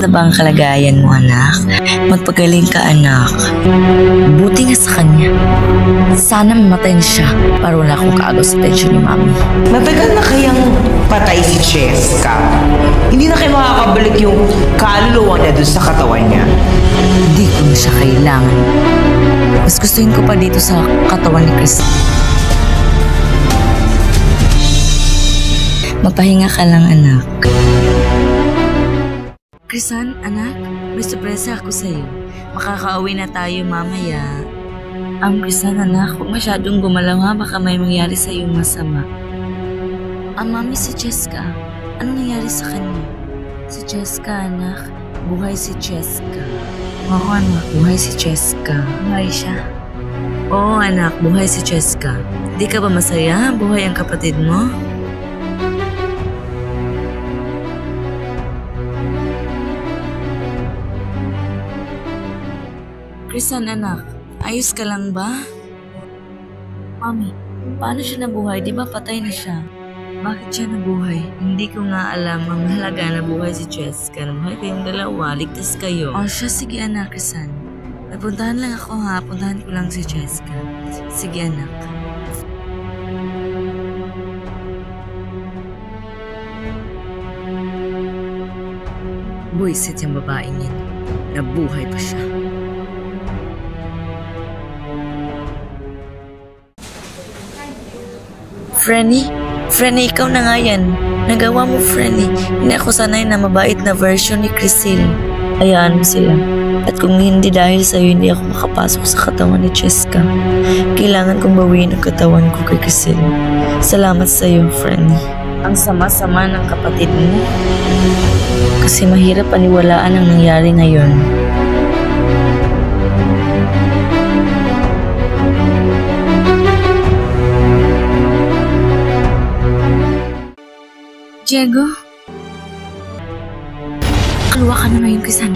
na ba ang kalagayan mo, anak? Magpagaling ka, anak. Buti nga sa kanya. Sana mamatay na siya para wala akong kaagaw sa tensyon ni Mami. Matagal na kayang patay si Cheska. Hindi na kayo makakabalik yung kaluluwa niya dun sa katawan niya. Hindi ko na siya kailangan. Mas gustuhin ko pa dito sa katawan ni Chris. Mapahinga ka lang, anak. Krisan, anak, may sorpresa ako sa'yo. Makakauwi na tayo mamaya. Krisan, anak, huwag masyadong gumalaw ha, baka may mangyari sa'yo masama. Mami, si Cheska. Anong nangyari sa kanya? Si Cheska, anak. Buhay si Cheska. Oo, anak, buhay si Cheska. Buhay siya? Oo, anak, buhay si Cheska. Di ka ba masaya? Buhay ang kapatid mo? Krisan, anak, ayos ka lang ba? Mami, paano siya nabuhay? Di ba patay na siya? Bakit siya nabuhay? Hindi ko nga alam. Ang halaga na buhay si Cheska. Nabuhay kayong dalawa. Ligtas kayo. Siya, sige anak, Krisan. Napuntahan lang ako ha. Puntahan ko lang si Cheska. Sige anak. Buisit yung babaeng yan. Nabuhay pa siya. Frenny? Frenny, ikaw na nga yan. Nagawa mo, Frenny. Hindi ako sanay na mabait na version ni Crisil. Hayaan mo sila. At kung hindi dahil sa'yo, hindi ako makapasok sa katawan ni Cheska. Kailangan kong bawiin ang katawan ko kay Crisil. Salamat sa'yo, Frenny. Ang sama-sama ng kapatid mo. Kasi mahirap paniwalaan ang nangyari ngayon. Diego? Kaluwa ka na ngayon, Krisan.